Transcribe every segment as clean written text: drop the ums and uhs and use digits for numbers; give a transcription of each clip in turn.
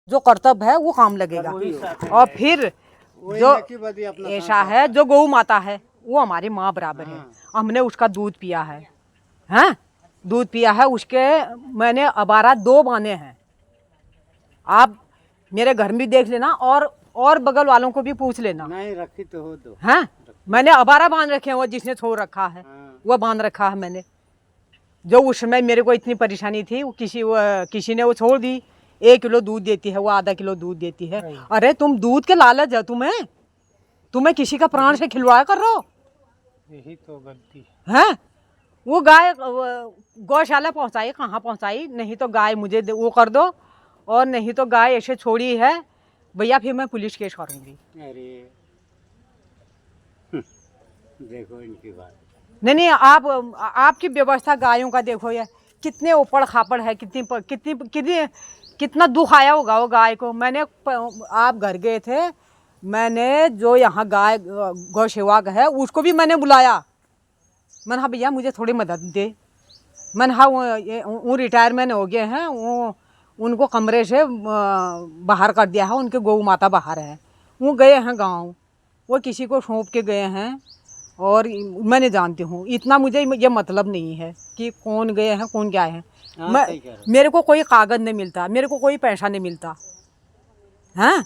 जो कर्तव्य है वो काम लगेगा। और फिर जो ऐसा है जो गौ माता है वो हमारी माँ बराबर है। हमने उसका दूध पिया है, हैं? दूध पिया है उसके। मैंने अबारा 2 बांधे हैं। आप मेरे घर में देख लेना और बगल वालों को भी पूछ लेना। नहीं रखी तो हो दो। हैं? मैंने अबारा बांध रखे हैं। वो जिसने छोड़ रखा है वो बांध रखा है मैंने। जो उस समय मेरे को इतनी परेशानी थी वो किसी ने वो छोड़ दी। 1 किलो दूध देती है, वो आधा किलो दूध देती है। अरे तुम दूध के लालच है तुम्हें किसी का प्राण से खिलवाड़ कर रहे हो। यही तो गलती है। वो गाय गौशाला पहुंचाई, कहाँ पहुंचाई? नहीं तो गाय मुझे वो कर दो, और नहीं तो गाय ऐसे छोड़ी है भैया, फिर मैं पुलिस केस करूंगी। अरे देखो इनकी बात। नहीं, आपकी व्यवस्था गायों का देखो यार, कितने ऊपड़ खापड़ है, कितना दुख आया होगा वो गाय को। आप घर गए थे, मैंने जो यहाँ गाय गौ सेवक है उसको भी मैंने बुलाया। मैंने हाँ भैया मुझे थोड़ी मदद दे। मैंने हाँ वो रिटायरमेंट हो गए हैं, वो उनको कमरे से बाहर कर दिया है, उनके गौ माता बाहर है। वो गए हैं गांव, वो किसी को सौंप के गए हैं। और मैंने जानती हूँ, इतना मुझे ये मतलब नहीं है कि कौन गए हैं कौन क्या है। मेरे को कोई कागज नहीं मिलता, मेरे को कोई पैसा नहीं मिलता। हैं?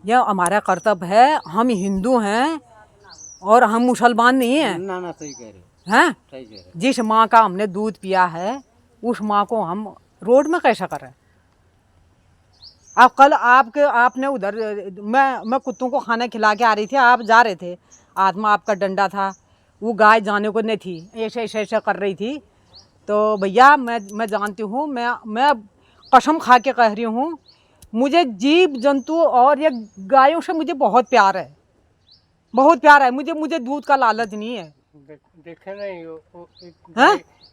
यह हमारा कर्तव्य है। हम हिंदू हैं और हम मुसलमान नहीं हैं। ना सही कह रहे हैं? सही कह रहे। जिस माँ का हमने दूध पिया है उस माँ को हम रोड में कैसा करें? आप कल आपने उधर मैं कुत्तों को खाना खिला के आ रही थी, आप जा रहे थे, आत्मा आपका डंडा था, वो गाय जाने को नहीं थी, ऐसे कर रही थी। तो भैया मैं जानती हूँ, मैं कसम खा के कह रही हूँ, मुझे जीव जंतु और ये गायों से मुझे बहुत प्यार है, बहुत प्यार है। मुझे दूध का लालच नहीं है। देखे नहीं वो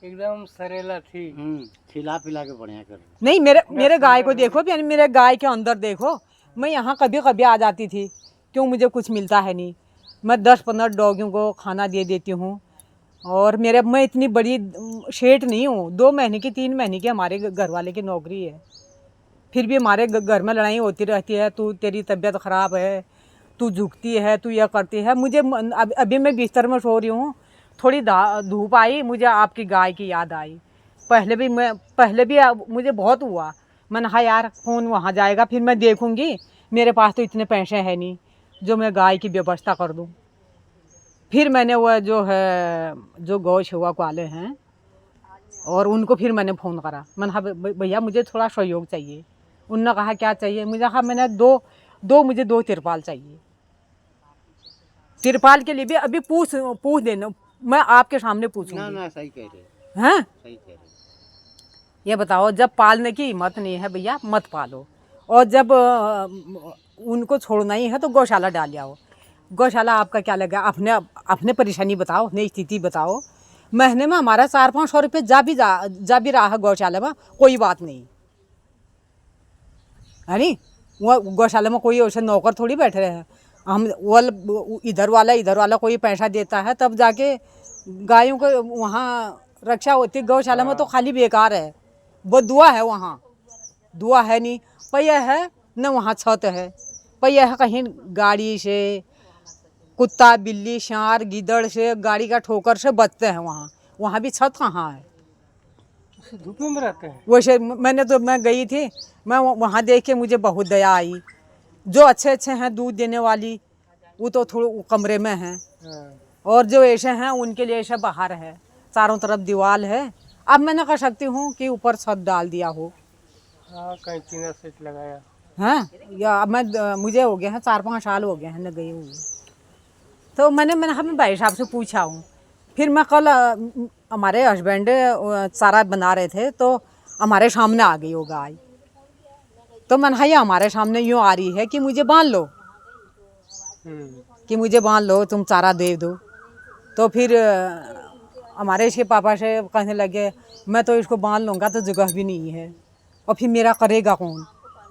एकदम सरेला थी। खिला पिला के बढ़िया कर। नहीं, मेरे गाय को देखो, मेरे गाय के अंदर देखो। मैं यहाँ कभी आ जाती थी, क्यों मुझे कुछ मिलता है नहीं। मैं 10-15 डॉगियों को खाना दे देती हूँ। और मैं इतनी बड़ी शेठ नहीं हूँ। 2 महीने की 3 महीने की हमारे घर वाले की नौकरी है, फिर भी हमारे घर में लड़ाई होती रहती है। तेरी तबीयत ख़राब है, तू झुकती है, तू यह करती है। मुझे अभी मैं बिस्तर में सो रही हूँ, थोड़ी धूप आई, मुझे आपकी गाय की याद आई। पहले भी मुझे बहुत हुआ। मैंने कहा यार कौन वहाँ जाएगा, फिर मैं देखूँगी। मेरे पास तो इतने पैसे हैं नहीं जो मैं गाय की व्यवस्था कर दूँ। फिर मैंने वह जो गौ सेवक वाले हैं और उनको फिर मैंने फ़ोन करा। मैंने कहा भैया मुझे थोड़ा सहयोग चाहिए। उन्होंने कहा क्या चाहिए? मुझे कहा मैंने मुझे 2 तिरपाल चाहिए। तिरपाल के लिए भी अभी पूछ देना, मैं आपके सामने पूछूंगी। ना सही कह रहे हैं? सही कह रहे। ये बताओ, जब पालने की हिम्मत नहीं है भैया मत पालो, और जब उनको छोड़ना ही है तो गौशाला डाल जाओ। गौशाला आपका क्या लगा? अपने परेशानी बताओ, अपनी स्थिति बताओ। महीने में हमारा 400-500 रुपये जा भी रहा है गौशाला में, कोई बात नहीं है नी। वो गौशाला में कोई ऐसे नौकर थोड़ी बैठे रहे हैं। हम वो इधर वाला कोई पैसा देता है तब जाके गायों को वहाँ रक्षा होती है। गौशाला में तो खाली बेकार है, वो दुआ है, वहाँ दुआ है नहीं। पहिया है न वहाँ छत है, पहिया है कहीं गाड़ी से, कुत्ता बिल्ली सांड गिदड़ से, गाड़ी का ठोकर से बचते हैं। वहाँ भी छत कहाँ है? धूप में रहते हैं। वैसे मैं गई थी, मैं वहाँ देख के मुझे बहुत दया आई। जो अच्छे हैं दूध देने वाली वो तो थोड़े कमरे में हैं, और जो ऐसे हैं उनके लिए ऐसा बाहर है, चारों तरफ दीवार है। अब मैं ना कर सकती हूँ कि ऊपर छत डाल दिया हो। कहीं टीना सेट लगाया। हाँ, या मुझे हो गया है 4-5 साल हो गए हैं न गई हुई। तो मैं भाई साहब से पूछा हूँ। फिर मैं कल हमारे हस्बैंड चारा बना रहे थे तो हमारे सामने आ गई वो गाय। तो मैंने कहा ये हमारे सामने यूँ आ रही है कि मुझे बांध लो, तुम चारा दे दो। तो फिर हमारे इसके पापा से कहने लगे मैं तो इसको बांध लूँगा तो जगह भी नहीं है, और फिर मेरा करेगा कौन?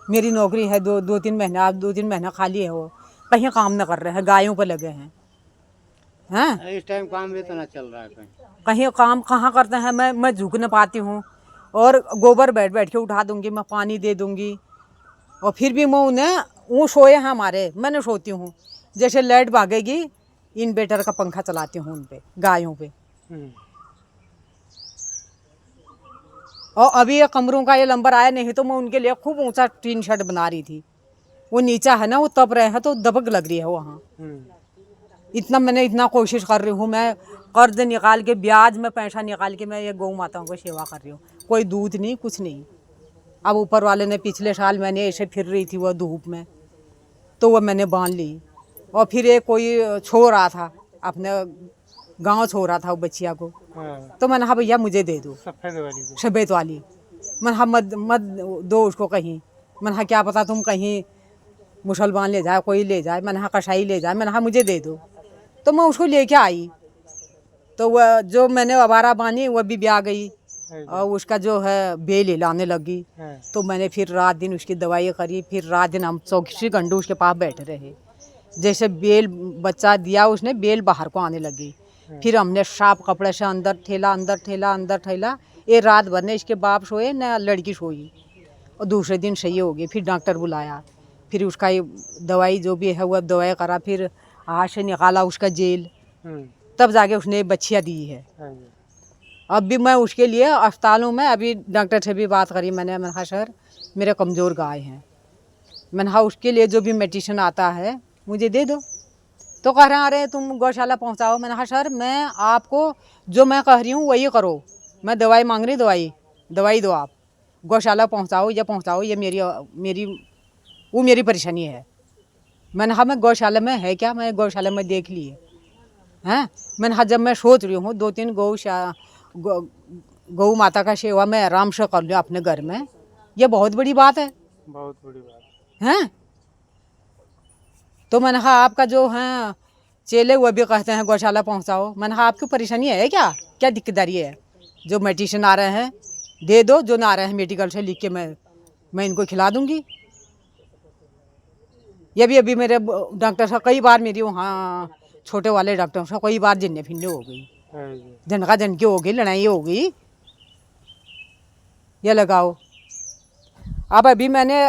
मेरी नौकरी है 2-3 महीना, अब 2-3 महीना खाली है, वो कहीं काम न कर रहे हैं, गायों पर लगे हैं। हैं? इस टाइम काम भी तो ना चल रहा है। कहीं काम कहाँ करते हैं? मैं झुक न पाती हूँ, और गोबर बैठ के उठा दूँगी, मैं पानी दे दूँगी, और फिर भी मैं उन्हें वो सोए हैं हमारे, मैंने सोती हूँ, जैसे लाइट भागेगी इन्वर्टर का पंखा चलाती हूँ उन पे, गायों पे। और अभी ये कमरों का ये नंबर आया, नहीं तो मैं उनके लिए खूब ऊंचा टीन शेड बना रही थी। वो नीचा है ना, वो तप रहे हैं तो दबक लग रही है वहाँ। इतना मैंने इतना कोशिश कर रही हूँ, मैं कर्ज निकाल के ब्याज में पैसा निकाल के मैं ये गौ माताओं को सेवा कर रही हूँ। कोई दूध नहीं, कुछ नहीं। अब ऊपर वाले ने पिछले साल मैंने ऐसे फिर रही थी वो धूप में, तो वो मैंने बांध ली। और फिर एक कोई छो रहा था, अपने गांव छो रहा था वो बच्चिया को, तो मैंने कहा भैया मुझे दे दो सफ़ेद वाली। मैंने कहा मत मत दो उसको कहीं, मैंने कहा क्या पता तुम कहीं मुसलमान ले जाए, कोई ले जाए, मैंने कहा कसाई ले जाए, मैंने कहा मुझे दे दो। तो मैं उसको लेके आई, तो वह जो मैंने अबारा बांधी वह भी ब्याह गई और उसका जो है बेल हिलाने लगी। तो मैंने फिर रात दिन उसकी दवाई करी, फिर रात दिन हम 24 घंटे उसके पास बैठे रहे। जैसे बेल बच्चा दिया उसने, बेल बाहर को आने लगी। फिर हमने साफ कपड़े से अंदर ठेला अंदर ठेला अंदर ठेला। ये रात भर ने इसके बाप सोए न लड़की सोई, और दूसरे दिन सही हो गई। फिर डॉक्टर बुलाया, फिर उसका ये दवाई जो भी है वह दवाई करा, फिर हाथ से निकाला उसका जेल, तब जाके उसने बच्चियाँ दी है। अब भी मैं उसके लिए अस्पतालों में अभी डॉक्टर से भी बात करी मैंने कहा सर मेरे कमज़ोर गाय हैं, मैंने कहा उसके लिए जो भी मेडिसिन आता है मुझे दे दो। तो कह रहे हैं अरे तुम गौशाला पहुंचाओ। मैंने कहा सर मैं आपको जो मैं कह रही हूँ वही करो, मैं दवाई मांग रही, दवाई दो, आप गौशाला पहुंचाओ, ये मेरी परेशानी है। मैंने कहा मैं गौशाला में है क्या, मैं गौशाला में देख ली है। मैंने कहा जब मैं सोच रही हूँ 2-3 गौ माता का सेवा मैं आराम से कर लूँ अपने घर में, ये बहुत बड़ी बात है, बहुत बड़ी बात है। तो मैंने कहा आपका जो है चेले वो भी कहते हैं गौशाला पहुंचाओ। मैंने कहा आपकी परेशानी है क्या दिक्कतदारी है, जो मेडिसिन आ रहे हैं दे दो, जो ना आ रहे हैं मेडिकल से लिख के मैं इनको खिला दूंगी। ये भी अभी मेरे डॉक्टर साहब कई बार, मेरी वहाँ छोटे वाले डॉक्टर साहब कई बार जिन्ने फिरने हो गई, जनका जनकी हो गई, लड़ाई हो गई। ये लगाओ अब अभी मैंने